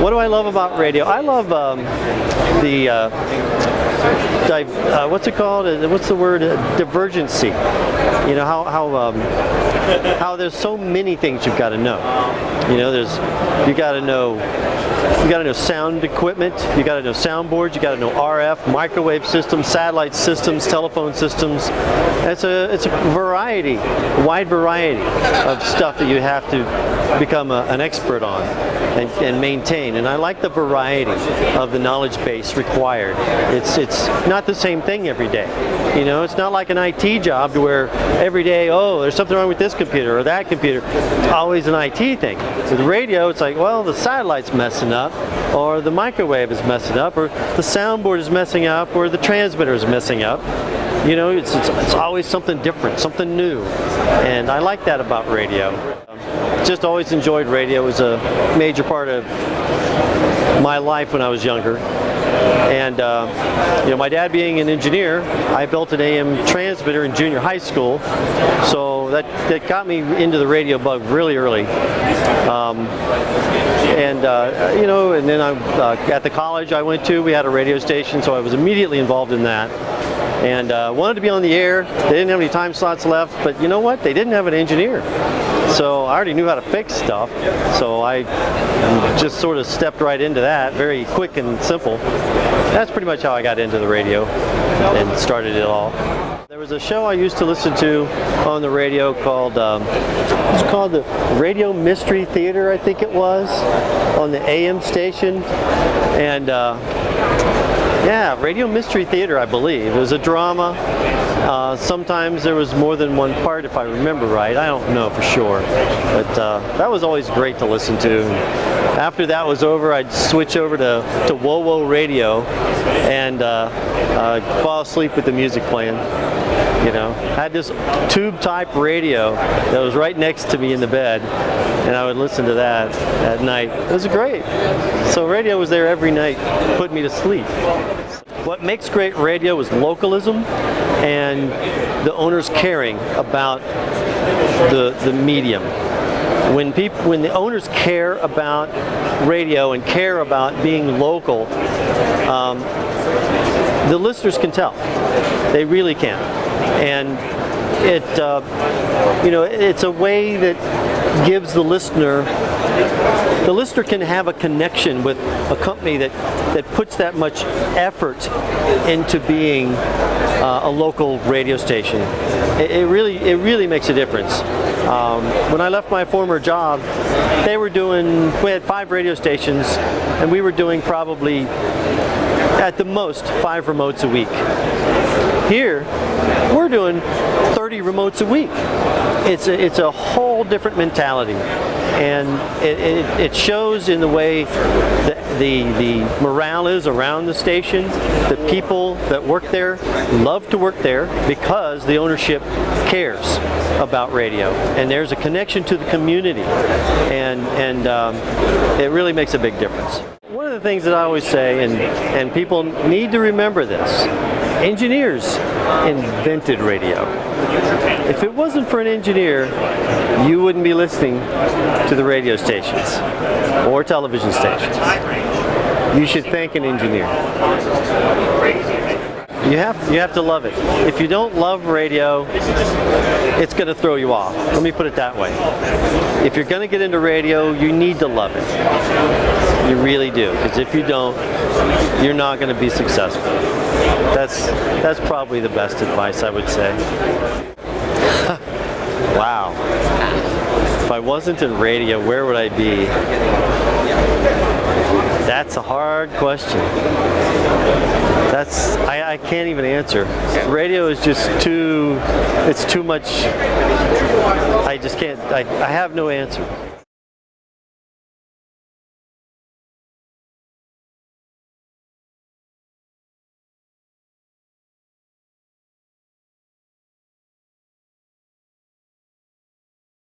What do I love about radio? I love what's it called? What's the word? Divergency. You know, how there's so many things you've got to know. You know, you got to know sound equipment, you got to know soundboards, you got to know RF, microwave systems, satellite systems, telephone systems. It's a variety, wide variety of stuff that you have to become an expert on and maintain. And I like the variety of the knowledge base required. It's not the same thing every day. You know, it's not like an IT job where every day, oh, there's something wrong with this computer or that computer. It's always an IT thing. With radio, it's like, well, the satellite's messing up, or the microwave is messing up, or the soundboard is messing up, or the transmitter is messing up. You know, it's always something different, something new, and I like that about radio. Just always enjoyed radio. It was a major part of my life when I was younger. And you know, my dad being an engineer, I built an AM transmitter in junior high school, so that got me into the radio bug really early. You know, and then at the college I went to, we had a radio station, so I was immediately involved in that. And wanted to be on the air. They didn't have any time slots left, but you know what? They didn't have an engineer. So I already knew how to fix stuff, so I just sort of stepped right into that, very quick and simple. That's pretty much how I got into the radio and started it all. There was a show I used to listen to on the radio called, it's called the Radio Mystery Theater, I think it was, on the AM station. And yeah, Radio Mystery Theater, I believe. It was a drama. Sometimes there was more than one part, if I remember right. I don't know for sure. But that was always great to listen to. After that was over, I'd switch over to Whoa Radio and fall asleep with the music playing. You know, I had this tube-type radio that was right next to me in the bed, and I would listen to that at night. It was great. So radio was there every night, putting me to sleep. What makes great radio is localism and the owners caring about the medium. When the owners care about radio and care about being local, the listeners can tell. They really can. And you know, it's a way that gives the listener can have a connection with a company that puts that much effort into being a local radio station. It really makes a difference. When I left my former job, we had 5 radio stations, and we were doing probably at the most 5 remotes a week. Here, we're doing 30 remotes a week. It's a whole different mentality, and it shows in the way that the morale is around the station. The people that work there love to work there because the ownership cares about radio, and there's a connection to the community, and it really makes a big difference. One of the things that I always say, and people need to remember this, engineers invented radio. If it wasn't for an engineer, you wouldn't be listening to the radio stations or television stations. You should thank an engineer. You have to love it. If you don't love radio, it's going to throw you off. Let me put it that way. If you're going to get into radio, you need to love it. You really do, because if you don't, you're not going to be successful. That's probably the best advice I would say. Wow. If I wasn't in radio, where would I be? That's a hard question. I can't even answer. Radio is just it's too much. I just can't, I have no answer.